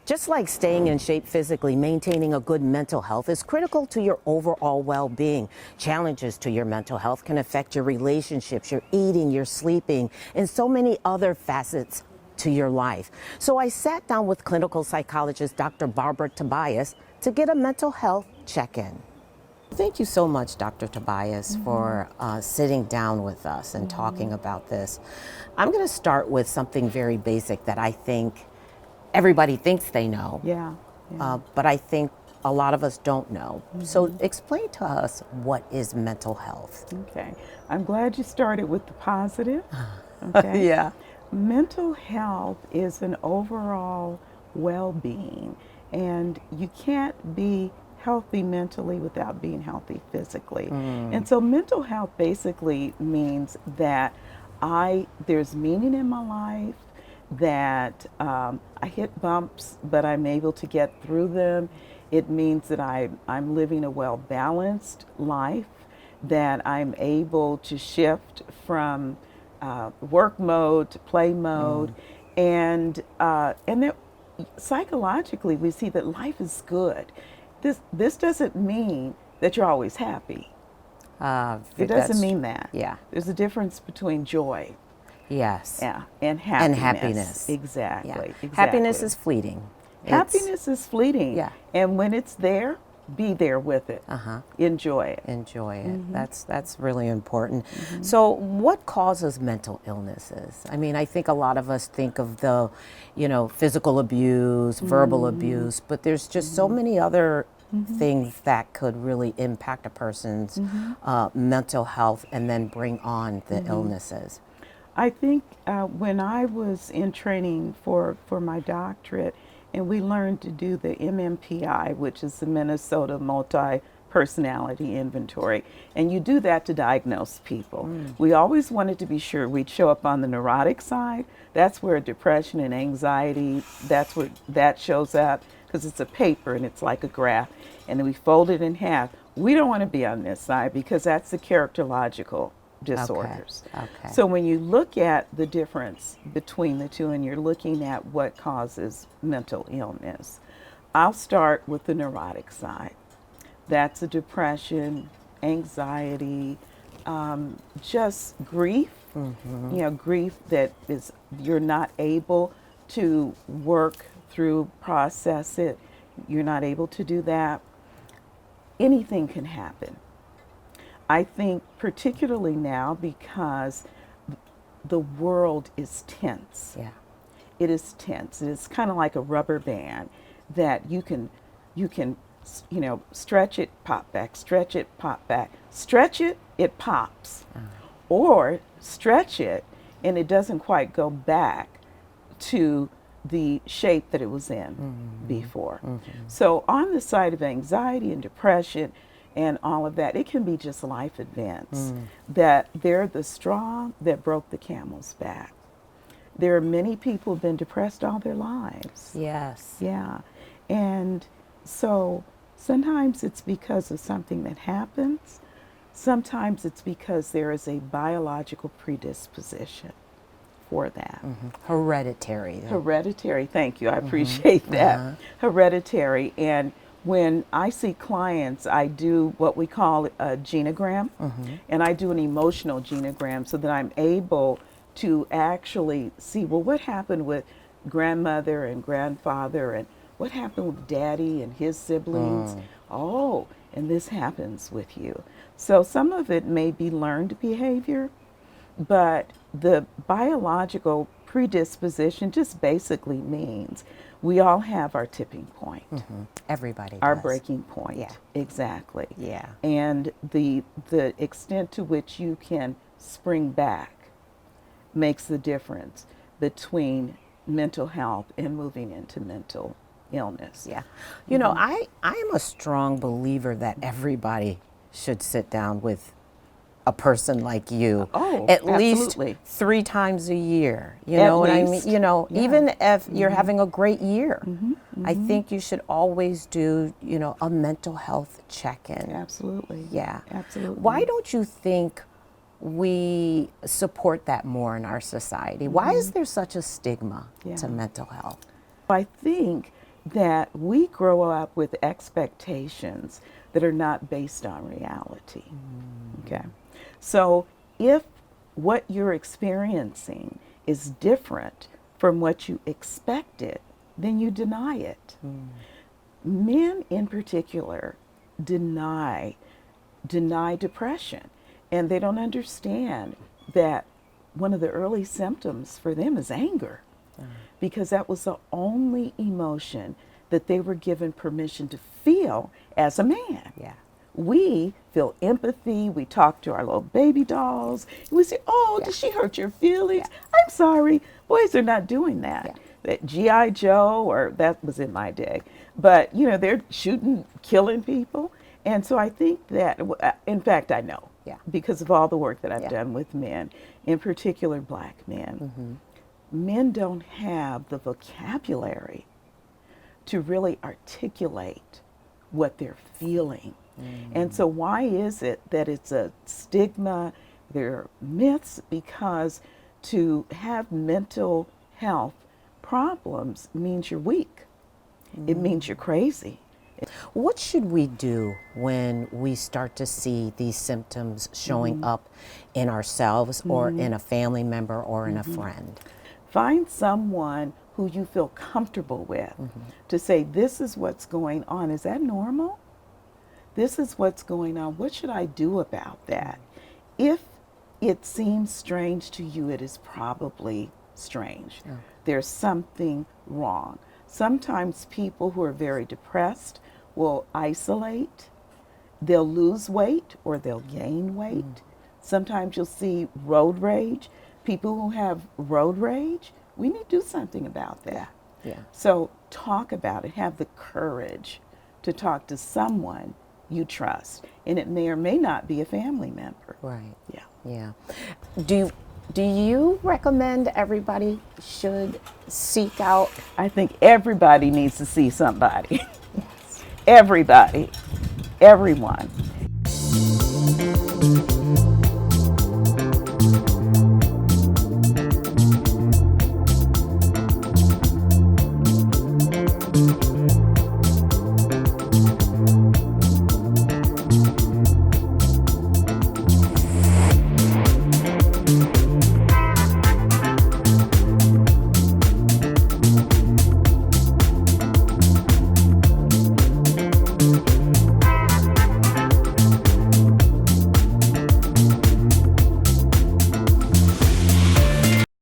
Just like staying in shape physically, maintaining a good mental health is critical to your overall well-being. Challenges to your mental health can affect your relationships, your eating, your sleeping, and so many other facets to your life. So I sat down with clinical psychologist Dr. Barbara Tobias to get a mental health check-in. Thank you so much, Dr. Tobias, for sitting down with us and talking about this. I'm going to start with something very basic that I think everybody thinks they know, but I think a lot of us don't know. So explain to us, what is mental health? Okay, I'm glad you started with the positive. Okay. Yeah. Mental health is an overall well-being, and you can't be healthy mentally without being healthy physically. And so mental health basically means that there's meaning in my life, that I hit bumps, but I'm able to get through them. It means that I'm living a well-balanced life, that I'm able to shift from work mode to play mode, and that psychologically we see that life is good. This doesn't mean that you're always happy. It doesn't mean that. Yeah. There's a difference between joy. Yes. Yeah, and happiness. And happiness. Exactly. Yeah. Exactly. Happiness is fleeting. Happiness is fleeting. Yeah. And when it's there, be there with it. Enjoy it. Enjoy it. That's really important. So what causes mental illnesses? I mean, I think a lot of us think of the, physical abuse, verbal abuse, but there's just so many other things that could really impact a person's mental health and then bring on the illnesses. I think when I was in training for my doctorate, and we learned to do the MMPI, which is the Minnesota Multi-Personality Inventory, and you do that to diagnose people. We always wanted to be sure we'd show up on the neurotic side. That's where depression and anxiety, that's where that shows up, because it's a paper and it's like a graph, and then we fold it in half. We don't want to be on this side because that's the characterological disorders. Okay. So when you look at the difference between the two and you're looking at what causes mental illness, I'll start with the neurotic side. That's a depression, anxiety, just grief, grief that is you're not able to work through, process it. You're not able to do that. Anything can happen. I think particularly now because the world is tense. Yeah. It is tense. It's kind of like a rubber band that you can, stretch it, pop back, stretch it, pop back. Stretch it, it pops. Or stretch it and it doesn't quite go back to the shape that it was in before. So on the side of anxiety and depression and all of that, it can be just life events that they're the straw that broke the camel's back. There are many people who've been depressed all their lives. Yes. Yeah. And so sometimes it's because of something that happens. Sometimes it's because there is a biological predisposition for that. Hereditary. Hereditary, thank you. I appreciate that. Hereditary. And when I see clients, I do what we call a genogram, and I do an emotional genogram so that I'm able to actually see, well, what happened with grandmother and grandfather, and what happened with daddy and his siblings? Oh, and this happens with you. So some of it may be learned behavior, but the biological predisposition just basically means we all have our tipping point. Everybody Our does. breaking point. Yeah. Exactly. Yeah. And the extent to which you can spring back makes the difference between mental health and moving into mental illness. Yeah. You know, I am a strong believer that everybody should sit down with a person like you at absolutely. least 3 times a year. You know what I mean? You know, even if you're having a great year, I think you should always do, a mental health check-in. Absolutely. Yeah. Absolutely. Why don't you think we support that more in our society? Why is there such a stigma to mental health? I think that we grow up with expectations that are not based on reality. Okay. So if what you're experiencing is different from what you expected, then you deny it. Men in particular deny depression, and they don't understand that one of the early symptoms for them is anger, because that was the only emotion that they were given permission to feel as a man. Yeah. We feel empathy. We talk to our little baby dolls. We say, "Oh, did she hurt your feelings? I'm sorry." Boys are not doing that. That G.I. Joe, or that was in my day, but you know, they're shooting, killing people. And so I think that, in fact, I know, because of all the work that I've done with men, in particular black men, men don't have the vocabulary to really articulate what they're feeling. And so why is it that it's a stigma? There are myths, because to have mental health problems means you're weak. It means you're crazy. What should we do when we start to see these symptoms showing up in ourselves or in a family member or in a friend? Find someone who you feel comfortable with to say, "This is what's going on. Is that normal? This is what's going on. What should I do about that?" If it seems strange to you, it is probably strange. There's something wrong. Sometimes people who are very depressed will isolate. They'll lose weight or they'll gain weight. Sometimes you'll see road rage. People who have road rage, we need to do something about that. So talk about it. Have the courage to talk to someone you trust. And it may or may not be a family member. Right. Yeah. Yeah. Do you recommend everybody should seek out? I think everybody needs to see somebody. Everybody. Everyone.